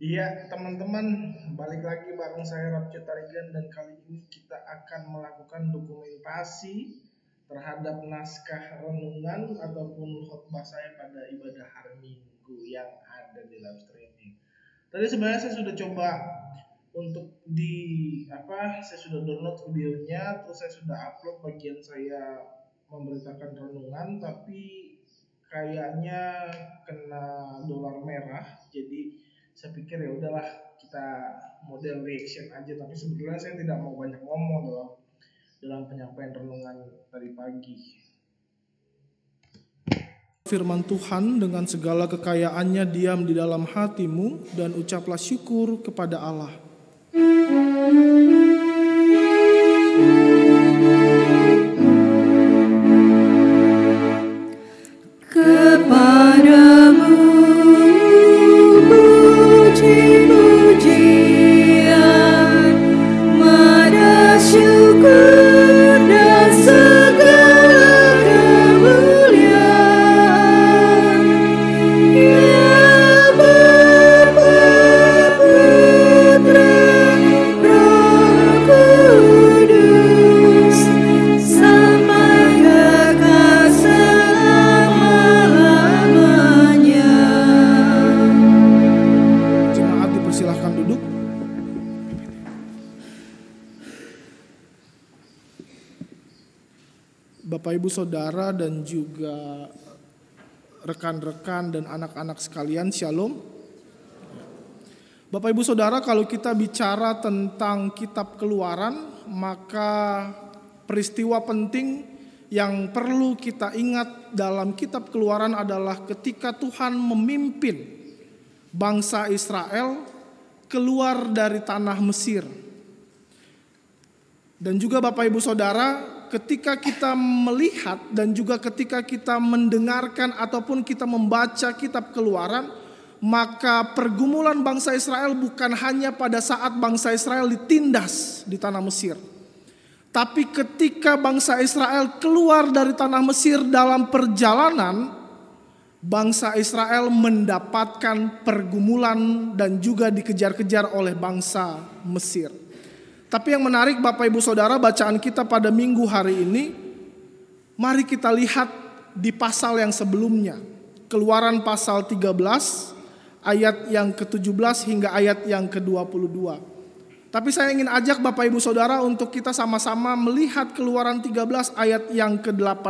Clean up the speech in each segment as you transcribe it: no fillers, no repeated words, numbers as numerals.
Iya, teman-teman, balik lagi bareng saya Rapce Tarigan dan kali ini kita akan melakukan dokumentasi terhadap naskah renungan ataupun khotbah saya pada ibadah hari Minggu yang ada di live streaming. Tadi sebenarnya saya sudah coba untuk saya sudah download videonya, terus saya sudah upload bagian saya memberitakan renungan, tapi kayaknya kena dolar merah, jadi saya pikir ya udahlah kita model reaction aja, tapi sebetulnya saya tidak mau banyak ngomong dalam penyampaian renungan tadi pagi. Firman Tuhan dengan segala kekayaannya diam di dalam hatimu dan ucaplah syukur kepada Allah. Kepadamu puji-pujian, mada syukur dan segala kemuliaan, ya Bapa, Putra, Roh Kudus, sampai kekal selama-lamanya. Jemaat dipersilahkan duduk. Bapak Ibu Saudara dan juga rekan-rekan dan anak-anak sekalian, Shalom. Bapak Ibu Saudara, kalau kita bicara tentang kitab Keluaran, maka peristiwa penting yang perlu kita ingat dalam kitab Keluaran adalah ketika Tuhan memimpin bangsa Israel keluar dari tanah Mesir. Dan juga Bapak Ibu Saudara, ketika kita melihat dan juga ketika kita mendengarkan ataupun kita membaca kitab Keluaran, maka pergumulan bangsa Israel bukan hanya pada saat bangsa Israel ditindas di tanah Mesir. Tapi ketika bangsa Israel keluar dari tanah Mesir dalam perjalanan, bangsa Israel mendapatkan pergumulan dan juga dikejar-kejar oleh bangsa Mesir. Tapi yang menarik Bapak Ibu Saudara, bacaan kita pada minggu hari ini, mari kita lihat di pasal yang sebelumnya. Keluaran pasal 13 ayat yang ke-17 hingga ayat yang ke-22. Tapi saya ingin ajak Bapak Ibu Saudara untuk kita sama-sama melihat Keluaran 13 ayat yang ke-18.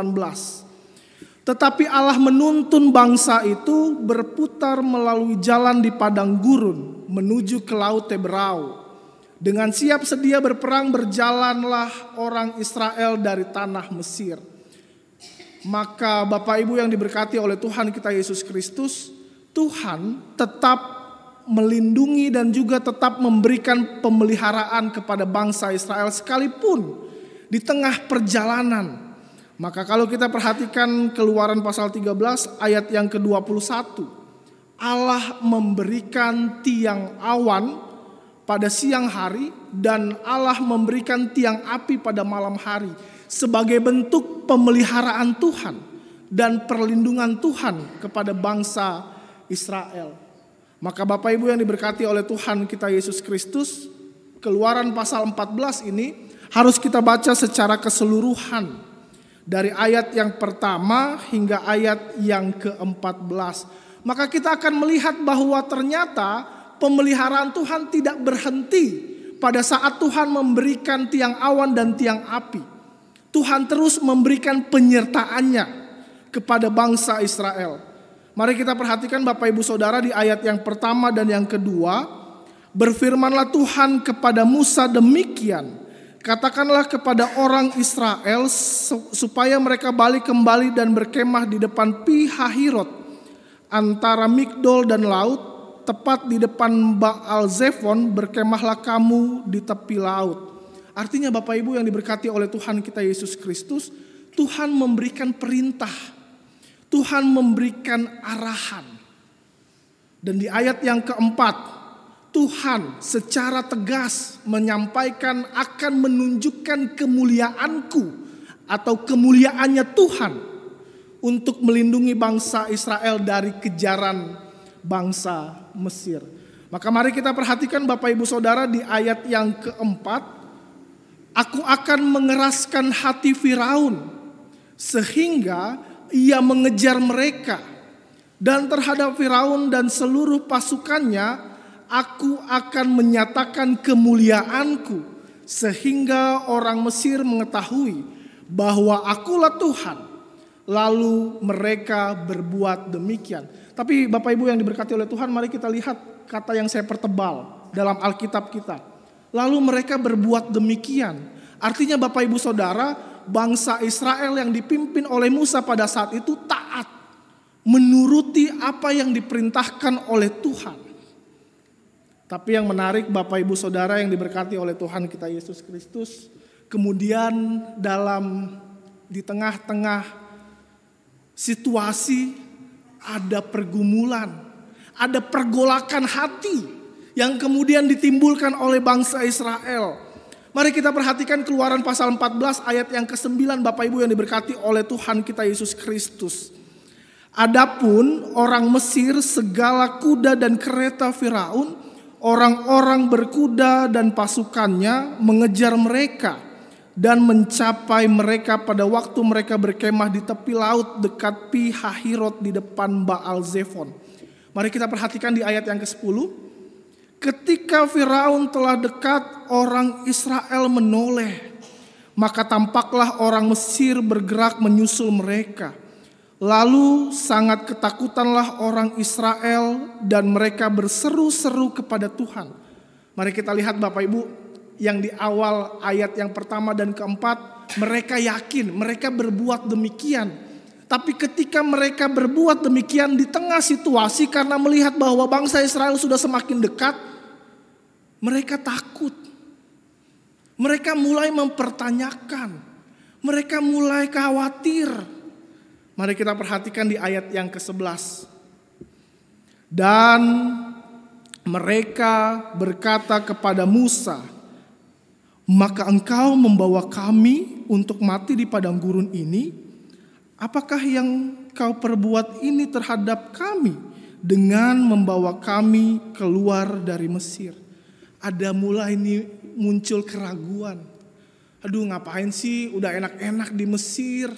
Tetapi Allah menuntun bangsa itu berputar melalui jalan di padang gurun menuju ke laut Teberau. Dengan siap sedia berperang berjalanlah orang Israel dari tanah Mesir. Maka Bapak Ibu yang diberkati oleh Tuhan kita Yesus Kristus, Tuhan tetap melindungi dan juga tetap memberikan pemeliharaan kepada bangsa Israel sekalipun di tengah perjalanan. Maka kalau kita perhatikan Keluaran pasal 13 ayat yang ke-21, Allah memberikan tiang awan pada siang hari dan Allah memberikan tiang api pada malam hari sebagai bentuk pemeliharaan Tuhan dan perlindungan Tuhan kepada bangsa Israel. Maka Bapak Ibu yang diberkati oleh Tuhan kita Yesus Kristus, Keluaran pasal 14 ini harus kita baca secara keseluruhan dari ayat yang pertama hingga ayat yang ke-14. Maka kita akan melihat bahwa ternyata pemeliharaan Tuhan tidak berhenti pada saat Tuhan memberikan tiang awan dan tiang api. Tuhan terus memberikan penyertaannya kepada bangsa Israel. Mari kita perhatikan Bapak Ibu Saudara di ayat yang pertama dan yang kedua. Berfirmanlah Tuhan kepada Musa demikian. Katakanlah kepada orang Israel supaya mereka balik kembali dan berkemah di depan Pi Hahirot antara Migdol dan laut. Tepat di depan Baal Zephon berkemahlah kamu di tepi laut. Artinya Bapak Ibu yang diberkati oleh Tuhan kita Yesus Kristus, Tuhan memberikan perintah, Tuhan memberikan arahan. Dan di ayat yang keempat, Tuhan secara tegas menyampaikan akan menunjukkan kemuliaanku atau kemuliaannya Tuhan untuk melindungi bangsa Israel dari kejaran bangsa Mesir. Maka mari kita perhatikan Bapak Ibu Saudara di ayat yang keempat. Aku akan mengeraskan hati Firaun sehingga ia mengejar mereka. Dan terhadap Firaun dan seluruh pasukannya aku akan menyatakan kemuliaanku sehingga orang Mesir mengetahui bahwa akulah Tuhan. Lalu mereka berbuat demikian. Tapi Bapak Ibu yang diberkati oleh Tuhan, mari kita lihat kata yang saya pertebal dalam Alkitab kita. Lalu mereka berbuat demikian. Artinya Bapak Ibu Saudara, bangsa Israel yang dipimpin oleh Musa pada saat itu taat, menuruti apa yang diperintahkan oleh Tuhan. Tapi yang menarik Bapak Ibu Saudara yang diberkati oleh Tuhan kita Yesus Kristus, kemudian di tengah-tengah situasi ada pergumulan, ada pergolakan hati yang kemudian ditimbulkan oleh bangsa Israel. Mari kita perhatikan Keluaran pasal 14 ayat yang ke-9 Bapak Ibu yang diberkati oleh Tuhan kita Yesus Kristus. Adapun orang Mesir segala kuda dan kereta Firaun, orang-orang berkuda dan pasukannya mengejar mereka dan mencapai mereka pada waktu mereka berkemah di tepi laut dekat Pi Hahirot di depan Baal Zephon. Mari kita perhatikan di ayat yang ke-10. Ketika Firaun telah dekat, orang Israel menoleh. Maka tampaklah orang Mesir bergerak menyusul mereka. Lalu sangat ketakutanlah orang Israel dan mereka berseru-seru kepada Tuhan. Mari kita lihat Bapak Ibu, yang di awal ayat yang pertama dan keempat, mereka yakin, mereka berbuat demikian. Tapi ketika mereka berbuat demikian di tengah situasi karena melihat bahwa bangsa Israel sudah semakin dekat, mereka takut. Mereka mulai mempertanyakan, mereka mulai khawatir. Mari kita perhatikan di ayat yang ke-11. Dan mereka berkata kepada Musa, maka engkau membawa kami untuk mati di padang gurun ini? Apakah yang kau perbuat ini terhadap kami dengan membawa kami keluar dari Mesir? Ada mulai nih muncul keraguan. Aduh, ngapain sih, udah enak-enak di Mesir,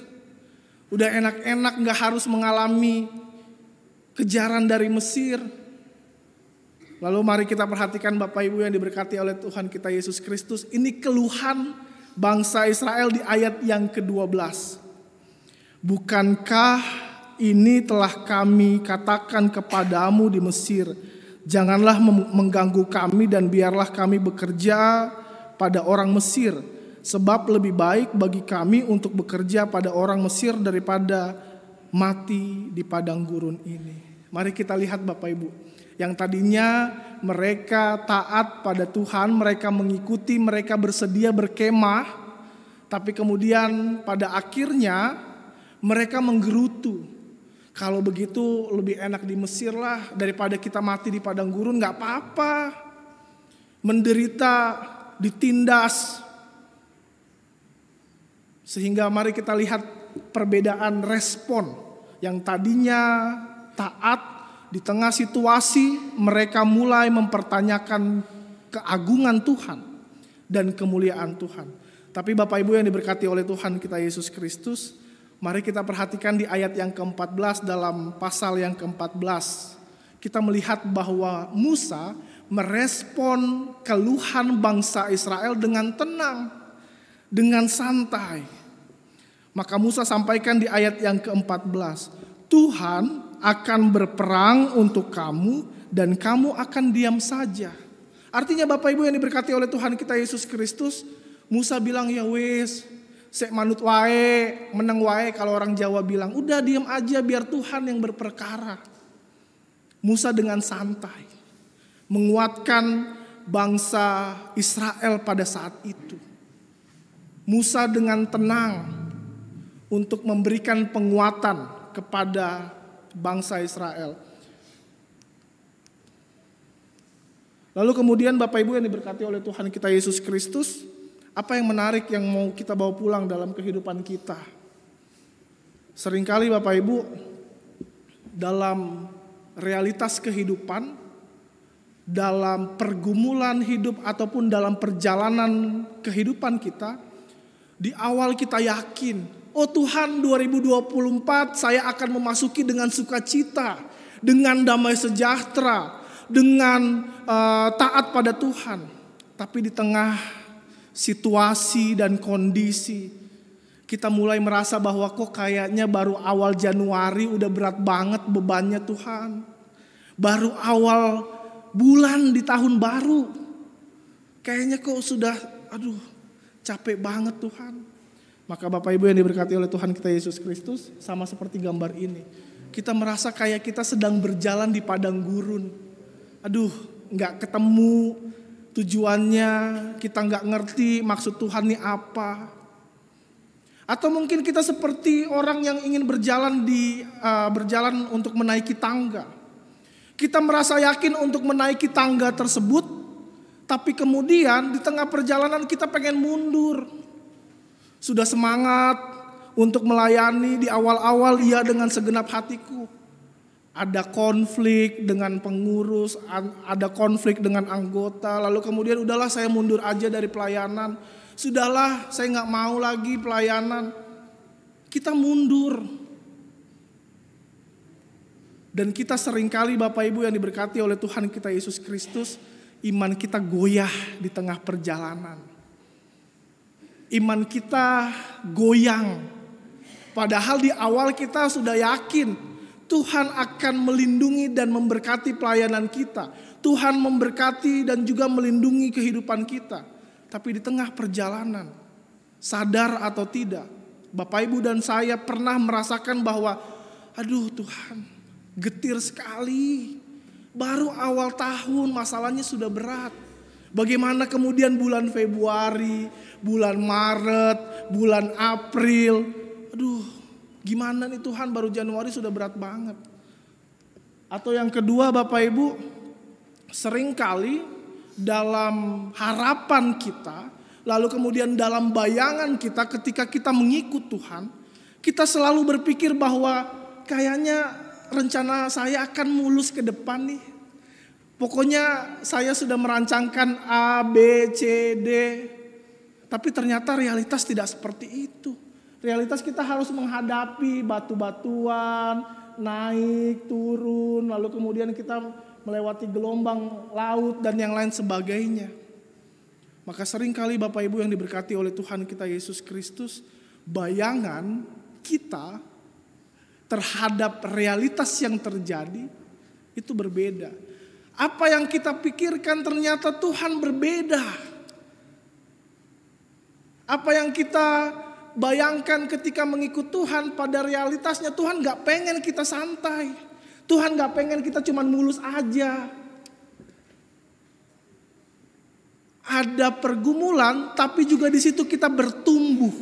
udah enak-enak gak harus mengalami kejaran dari Mesir. Lalu mari kita perhatikan Bapak Ibu yang diberkati oleh Tuhan kita Yesus Kristus. Ini keluhan bangsa Israel di ayat yang ke-12. Bukankah ini telah kami katakan kepadamu di Mesir, janganlah mengganggu kami dan biarlah kami bekerja pada orang Mesir. Sebab lebih baik bagi kami untuk bekerja pada orang Mesir daripada mati di padang gurun ini. Mari kita lihat Bapak Ibu. Yang tadinya mereka taat pada Tuhan, mereka mengikuti, mereka bersedia berkemah. Tapi kemudian pada akhirnya mereka menggerutu. Kalau begitu lebih enak di Mesir lah daripada kita mati di padang gurun, gak apa-apa. Menderita, ditindas. Sehingga mari kita lihat perbedaan respon. Yang tadinya taat, di tengah situasi mereka mulai mempertanyakan keagungan Tuhan dan kemuliaan Tuhan. Tapi Bapak Ibu yang diberkati oleh Tuhan kita Yesus Kristus, mari kita perhatikan di ayat yang ke-14 dalam pasal yang ke-14. Kita melihat bahwa Musa merespon keluhan bangsa Israel dengan tenang, dengan santai. Maka Musa sampaikan di ayat yang ke-14, Tuhan akan berperang untuk kamu dan kamu akan diam saja. Artinya Bapak Ibu yang diberkati oleh Tuhan kita Yesus Kristus, Musa bilang ya wes, sek manut wae, meneng wae kalau orang Jawa bilang, udah diam aja biar Tuhan yang berperkara. Musa dengan santai menguatkan bangsa Israel pada saat itu. Musa dengan tenang untuk memberikan penguatan kepada bangsa Israel. Lalu kemudian Bapak Ibu yang diberkati oleh Tuhan kita Yesus Kristus, apa yang menarik yang mau kita bawa pulang dalam kehidupan kita? Seringkali Bapak Ibu dalam realitas kehidupan dalam pergumulan hidup ataupun dalam perjalanan kehidupan kita, di awal kita yakin, oh Tuhan 2024 saya akan memasuki dengan sukacita, dengan damai sejahtera, dengan taat pada Tuhan. Tapi di tengah situasi dan kondisi, kita mulai merasa bahwa kok kayaknya baru awal Januari udah berat banget bebannya Tuhan. Baru awal bulan di tahun baru, kayaknya kok sudah capek banget Tuhan. Maka Bapak Ibu yang diberkati oleh Tuhan kita Yesus Kristus, sama seperti gambar ini, kita merasa kayak kita sedang berjalan di padang gurun. Gak ketemu tujuannya, kita gak ngerti maksud Tuhan ini apa. Atau mungkin kita seperti orang yang ingin berjalan untuk menaiki tangga. Kita merasa yakin untuk menaiki tangga tersebut, tapi kemudian di tengah perjalanan kita pengen mundur. Sudah semangat untuk melayani di awal-awal, iya dengan segenap hatiku. Ada konflik dengan pengurus, ada konflik dengan anggota, lalu kemudian udahlah saya mundur aja dari pelayanan. Sudahlah saya gak mau lagi pelayanan. Kita mundur. Dan kita seringkali Bapak Ibu yang diberkati oleh Tuhan kita Yesus Kristus, iman kita goyah di tengah perjalanan. Iman kita goyang. Padahal di awal kita sudah yakin Tuhan akan melindungi dan memberkati pelayanan kita. Tuhan memberkati dan juga melindungi kehidupan kita. Tapi di tengah perjalanan, sadar atau tidak, Bapak Ibu dan saya pernah merasakan bahwa Tuhan, getir sekali. Baru awal tahun masalahnya sudah berat. Bagaimana kemudian bulan Februari, bulan Maret, bulan April. Gimana nih Tuhan, baru Januari sudah berat banget. Atau yang kedua Bapak Ibu, seringkali dalam harapan kita, lalu kemudian dalam bayangan kita ketika kita mengikut Tuhan, kita selalu berpikir bahwa kayaknya rencana saya akan mulus ke depan nih. Pokoknya saya sudah merancangkan A, B, C, D. Tapi ternyata realitas tidak seperti itu. Realitas kita harus menghadapi batu-batuan, naik, turun, lalu kemudian kita melewati gelombang laut dan yang lain sebagainya. Maka seringkali Bapak Ibu yang diberkati oleh Tuhan kita Yesus Kristus, bayangan kita terhadap realitas yang terjadi itu berbeda. Apa yang kita pikirkan ternyata Tuhan berbeda. Apa yang kita bayangkan ketika mengikut Tuhan, pada realitasnya Tuhan gak pengen kita santai. Tuhan gak pengen kita cuma mulus aja. Ada pergumulan, tapi juga di situ kita bertumbuh.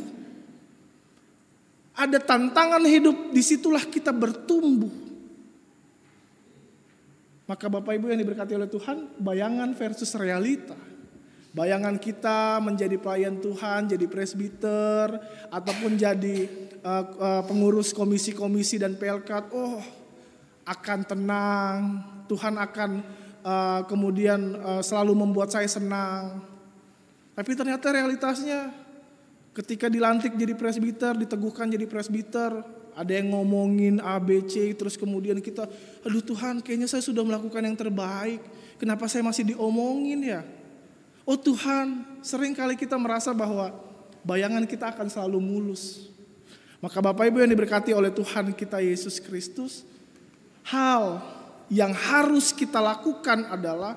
Ada tantangan hidup, disitulah kita bertumbuh. Maka Bapak Ibu yang diberkati oleh Tuhan, bayangan versus realita. Bayangan kita menjadi pelayan Tuhan, jadi presbiter, ataupun jadi pengurus komisi-komisi dan PLK, akan tenang, Tuhan akan kemudian selalu membuat saya senang. Tapi ternyata realitasnya ketika dilantik jadi presbiter, diteguhkan jadi presbiter, ada yang ngomongin A, B, C, terus kemudian kita, Tuhan kayaknya saya sudah melakukan yang terbaik, kenapa saya masih diomongin ya? Oh Tuhan, sering kali kita merasa bahwa bayangan kita akan selalu mulus. Maka Bapak Ibu yang diberkati oleh Tuhan kita Yesus Kristus, hal yang harus kita lakukan adalah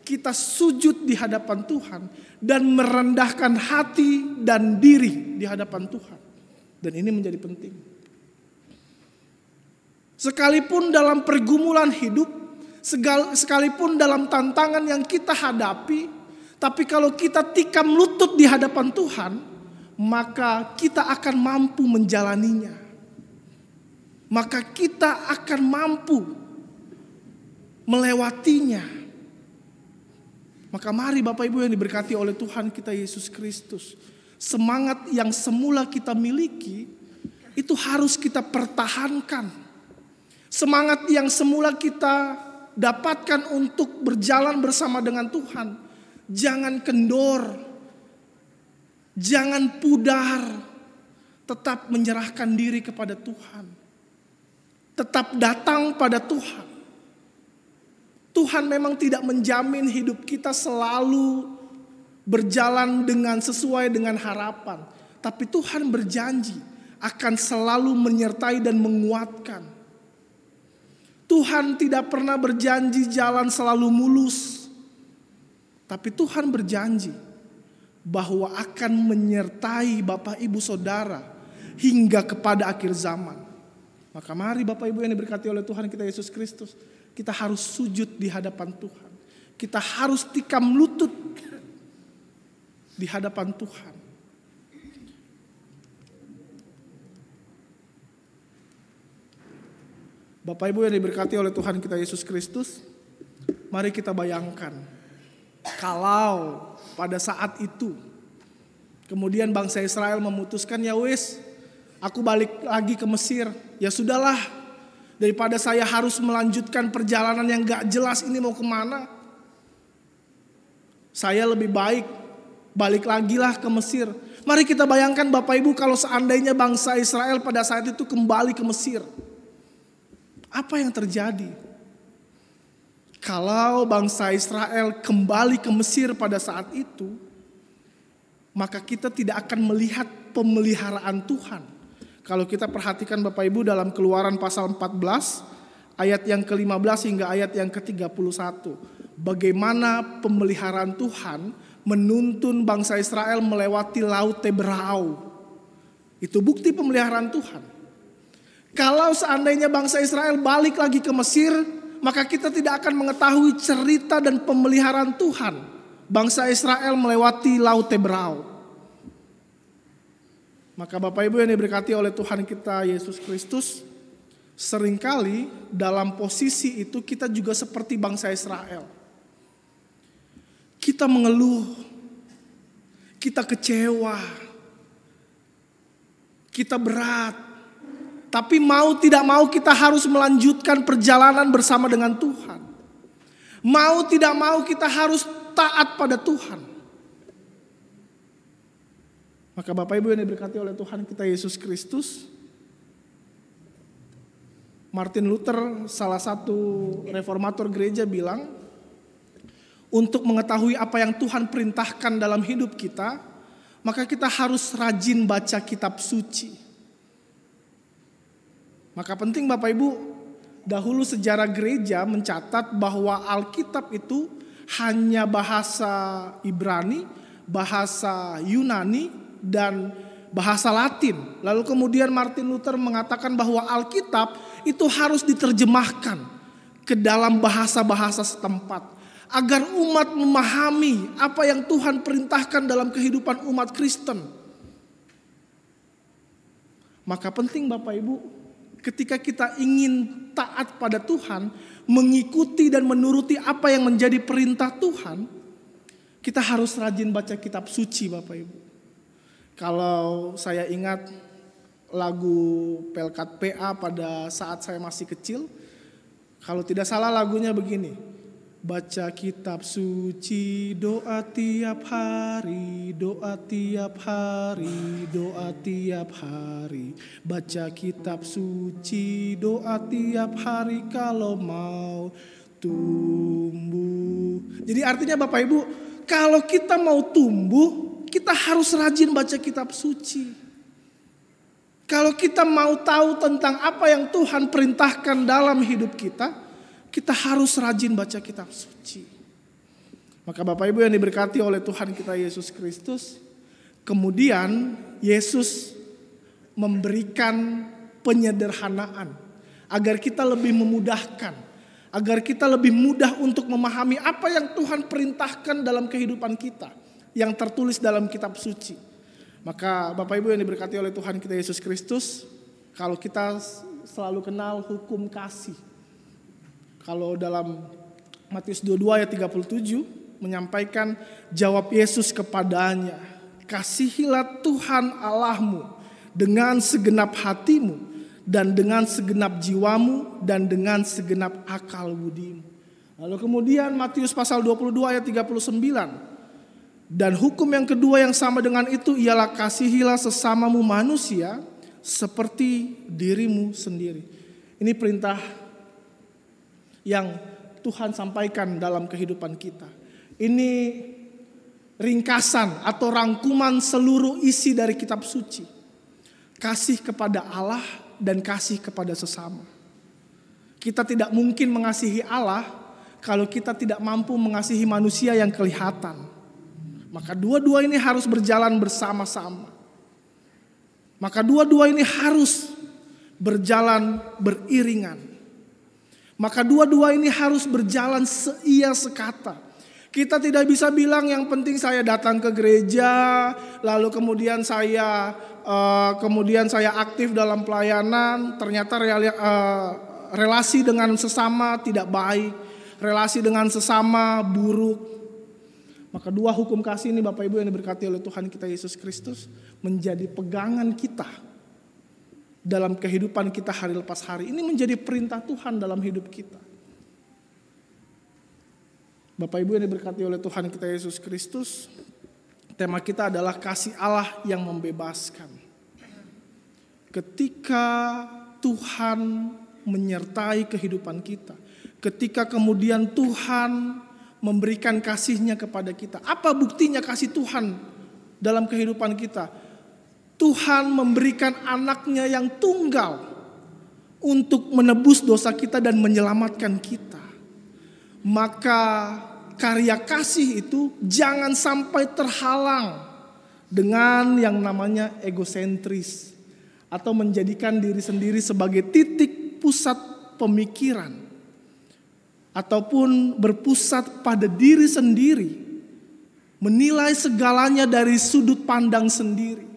kita sujud di hadapan Tuhan dan merendahkan hati dan diri di hadapan Tuhan. Dan ini menjadi penting. Sekalipun dalam pergumulan hidup, sekalipun dalam tantangan yang kita hadapi, tapi kalau kita tikam lutut di hadapan Tuhan, maka kita akan mampu menjalaninya. Maka kita akan mampu melewatinya. Maka mari Bapak Ibu yang diberkati oleh Tuhan kita Yesus Kristus, semangat yang semula kita miliki itu harus kita pertahankan. Semangat yang semula kita dapatkan untuk berjalan bersama dengan Tuhan. Jangan kendor, jangan pudar, tetap menyerahkan diri kepada Tuhan. Tetap datang pada Tuhan. Tuhan memang tidak menjamin hidup kita selalu berjalan dengan sesuai dengan harapan. Tapi Tuhan berjanji akan selalu menyertai dan menguatkan. Tuhan tidak pernah berjanji jalan selalu mulus. Tapi Tuhan berjanji bahwa akan menyertai Bapak Ibu Saudara hingga kepada akhir zaman. Maka mari Bapak Ibu yang diberkati oleh Tuhan kita Yesus Kristus, kita harus sujud di hadapan Tuhan. Kita harus tikam lutut di hadapan Tuhan. Bapak Ibu yang diberkati oleh Tuhan kita Yesus Kristus, mari kita bayangkan kalau pada saat itu kemudian bangsa Israel memutuskan, ya wis, aku balik lagi ke Mesir. Ya sudahlah, daripada saya harus melanjutkan perjalanan yang gak jelas ini mau kemana, saya lebih baik balik lagi lah ke Mesir. Mari kita bayangkan Bapak Ibu kalau seandainya bangsa Israel pada saat itu kembali ke Mesir. Apa yang terjadi? Kalau bangsa Israel kembali ke Mesir pada saat itu, maka kita tidak akan melihat pemeliharaan Tuhan. Kalau kita perhatikan Bapak Ibu dalam Keluaran pasal 14, ayat yang ke-15 hingga ayat yang ke-31. Bagaimana pemeliharaan Tuhan menuntun bangsa Israel melewati Laut Teberau. Itu bukti pemeliharaan Tuhan. Kalau seandainya bangsa Israel balik lagi ke Mesir, maka kita tidak akan mengetahui cerita dan pemeliharaan Tuhan. Bangsa Israel melewati Laut Teberau. Maka Bapak Ibu yang diberkati oleh Tuhan kita Yesus Kristus, seringkali dalam posisi itu kita juga seperti bangsa Israel. Kita mengeluh, kita kecewa, kita berat. Tapi mau tidak mau kita harus melanjutkan perjalanan bersama dengan Tuhan. Mau tidak mau kita harus taat pada Tuhan. Maka Bapak Ibu yang diberkati oleh Tuhan kita Yesus Kristus, Martin Luther, salah satu reformator gereja, bilang, untuk mengetahui apa yang Tuhan perintahkan dalam hidup kita, maka kita harus rajin baca kitab suci. Maka penting Bapak Ibu, dahulu sejarah gereja mencatat bahwa Alkitab itu hanya bahasa Ibrani, bahasa Yunani, dan bahasa Latin. Lalu kemudian Martin Luther mengatakan bahwa Alkitab itu harus diterjemahkan ke dalam bahasa-bahasa setempat, agar umat memahami apa yang Tuhan perintahkan dalam kehidupan umat Kristen. Maka penting Bapak Ibu, ketika kita ingin taat pada Tuhan, mengikuti dan menuruti apa yang menjadi perintah Tuhan, kita harus rajin baca kitab suci Bapak Ibu. Kalau saya ingat lagu Pelkat PA pada saat saya masih kecil, kalau tidak salah lagunya begini. Baca kitab suci, doa tiap hari, doa tiap hari, doa tiap hari. Baca kitab suci, doa tiap hari kalau mau tumbuh. Jadi artinya Bapak Ibu, kalau kita mau tumbuh, kita harus rajin baca kitab suci. Kalau kita mau tahu tentang apa yang Tuhan perintahkan dalam hidup kita, kita harus rajin baca kitab suci. Maka Bapak Ibu yang diberkati oleh Tuhan kita Yesus Kristus, kemudian Yesus memberikan penyederhanaan agar kita lebih memudahkan, agar kita lebih mudah untuk memahami apa yang Tuhan perintahkan dalam kehidupan kita yang tertulis dalam kitab suci. Maka Bapak Ibu yang diberkati oleh Tuhan kita Yesus Kristus, kalau kita selalu kenal hukum kasih. Kalau dalam Matius 22 ayat 37 menyampaikan jawab Yesus kepadanya, kasihilah Tuhan Allahmu dengan segenap hatimu dan dengan segenap jiwamu dan dengan segenap akal budimu. Lalu kemudian Matius pasal 22 ayat 39. Dan hukum yang kedua yang sama dengan itu ialah kasihilah sesamamu manusia seperti dirimu sendiri. Ini perintah yang Tuhan sampaikan dalam kehidupan kita. Ini ringkasan atau rangkuman seluruh isi dari kitab suci. Kasih kepada Allah dan kasih kepada sesama. Kita tidak mungkin mengasihi Allah kalau kita tidak mampu mengasihi manusia yang kelihatan. Maka dua-dua ini harus berjalan bersama-sama. Maka dua-dua ini harus berjalan beriringan. Maka dua-dua ini harus berjalan seia sekata. Kita tidak bisa bilang yang penting saya datang ke gereja, lalu kemudian saya aktif dalam pelayanan, ternyata relasi dengan sesama tidak baik, relasi dengan sesama buruk. Maka dua hukum kasih ini Bapak Ibu yang diberkati oleh Tuhan kita Yesus Kristus menjadi pegangan kita dalam kehidupan kita hari lepas hari. Ini menjadi perintah Tuhan dalam hidup kita. Bapak Ibu yang diberkati oleh Tuhan kita Yesus Kristus, tema kita adalah kasih Allah yang membebaskan. Ketika Tuhan menyertai kehidupan kita, ketika kemudian Tuhan memberikan kasih-Nya kepada kita. Apa buktinya kasih Tuhan dalam kehidupan kita? Tuhan memberikan anaknya yang tunggal untuk menebus dosa kita dan menyelamatkan kita. Maka karya kasih itu jangan sampai terhalang dengan yang namanya egosentris atau menjadikan diri sendiri sebagai titik pusat pemikiran. Ataupun berpusat pada diri sendiri, menilai segalanya dari sudut pandang sendiri,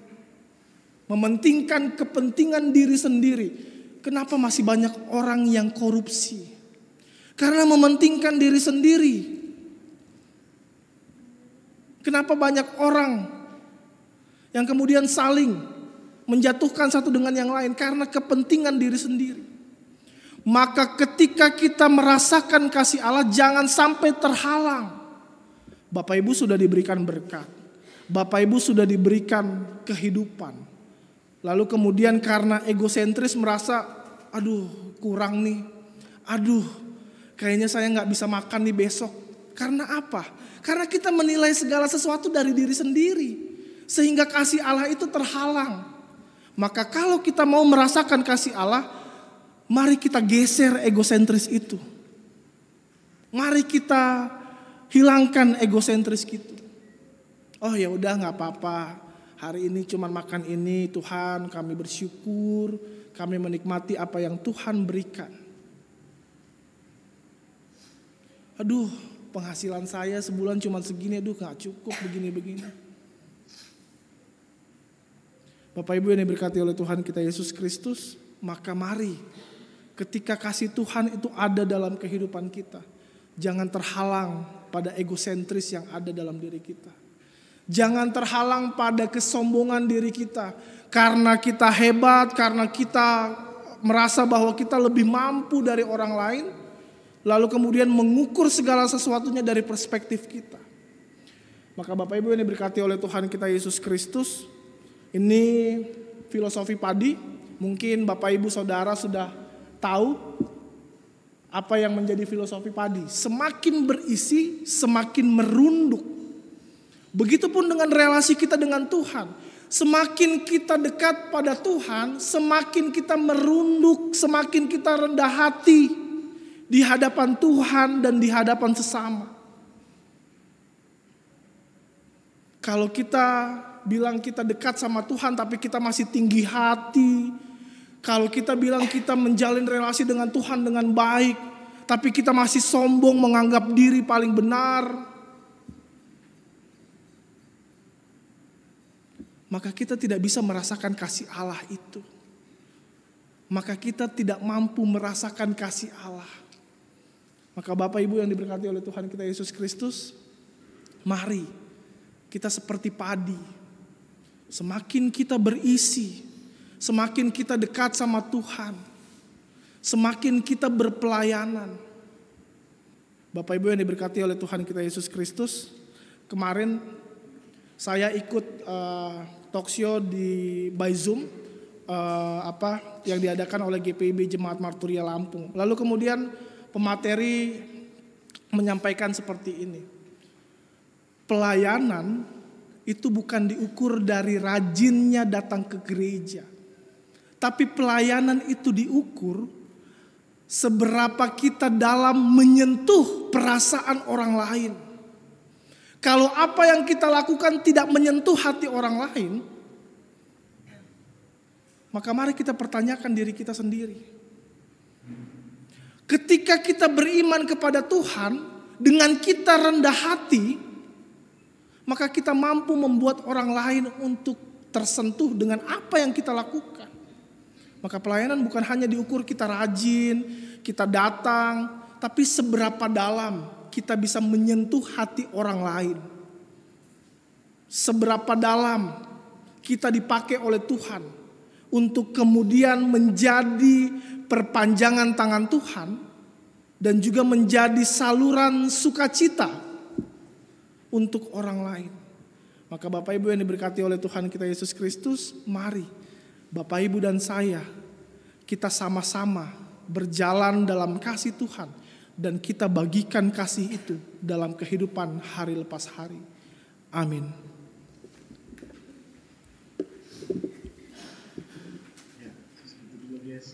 mementingkan kepentingan diri sendiri. Kenapa masih banyak orang yang korupsi? Karena mementingkan diri sendiri. Kenapa banyak orang yang kemudian saling menjatuhkan satu dengan yang lain? Karena kepentingan diri sendiri. Maka ketika kita merasakan kasih Allah jangan sampai terhalang. Bapak Ibu sudah diberikan berkat. Bapak Ibu sudah diberikan kehidupan. Lalu kemudian karena egosentris merasa, aduh kurang nih. Aduh kayaknya saya gak bisa makan nih besok. Karena apa? Karena kita menilai segala sesuatu dari diri sendiri. Sehingga kasih Allah itu terhalang. Maka kalau kita mau merasakan kasih Allah, mari kita geser egosentris itu. Mari kita hilangkan egosentris itu. Oh ya udah nggak apa-apa. Hari ini cuma makan ini, Tuhan kami bersyukur, kami menikmati apa yang Tuhan berikan. Aduh penghasilan saya sebulan cuma segini, aduh nggak cukup begini-begini. Bapak Ibu yang diberkati oleh Tuhan kita Yesus Kristus, maka mari ketika kasih Tuhan itu ada dalam kehidupan kita, jangan terhalang pada egosentris yang ada dalam diri kita. Jangan terhalang pada kesombongan diri kita. Karena kita hebat, karena kita merasa bahwa kita lebih mampu dari orang lain, lalu kemudian mengukur segala sesuatunya dari perspektif kita. Maka Bapak Ibu yang diberkati oleh Tuhan kita Yesus Kristus, ini filosofi padi. Mungkin Bapak Ibu Saudara sudah tahu apa yang menjadi filosofi padi. Semakin berisi, semakin merunduk. Begitupun dengan relasi kita dengan Tuhan. Semakin kita dekat pada Tuhan, semakin kita merunduk, semakin kita rendah hati di hadapan Tuhan dan di hadapan sesama. Kalau kita bilang kita dekat sama Tuhan tapi kita masih tinggi hati, kalau kita bilang kita menjalin relasi dengan Tuhan dengan baik, tapi kita masih sombong menganggap diri paling benar, maka kita tidak bisa merasakan kasih Allah itu. Maka kita tidak mampu merasakan kasih Allah. Maka Bapak Ibu yang diberkati oleh Tuhan kita Yesus Kristus, mari kita seperti padi. Semakin kita berisi, semakin kita dekat sama Tuhan, semakin kita berpelayanan, Bapak Ibu yang diberkati oleh Tuhan kita Yesus Kristus, kemarin saya ikut talkshow by Zoom yang diadakan oleh GPIB Jemaat Marturia Lampung. Lalu kemudian pemateri menyampaikan seperti ini. Pelayanan itu bukan diukur dari rajinnya datang ke gereja. Tapi pelayanan itu diukur seberapa kita dalam menyentuh perasaan orang lain. Kalau apa yang kita lakukan tidak menyentuh hati orang lain, maka mari kita pertanyakan diri kita sendiri. Ketika kita beriman kepada Tuhan, dengan kita rendah hati, maka kita mampu membuat orang lain untuk tersentuh dengan apa yang kita lakukan. Maka pelayanan bukan hanya diukur kita rajin, kita datang, tapi seberapa dalam kita bisa menyentuh hati orang lain. Seberapa dalam kita dipakai oleh Tuhan untuk kemudian menjadi perpanjangan tangan Tuhan dan juga menjadi saluran sukacita untuk orang lain. Maka Bapak Ibu yang diberkati oleh Tuhan kita Yesus Kristus, mari Bapak Ibu dan saya, kita sama-sama berjalan dalam kasih Tuhan dan kita bagikan kasih itu dalam kehidupan hari lepas hari. Amin. Ya, seperti itu guys.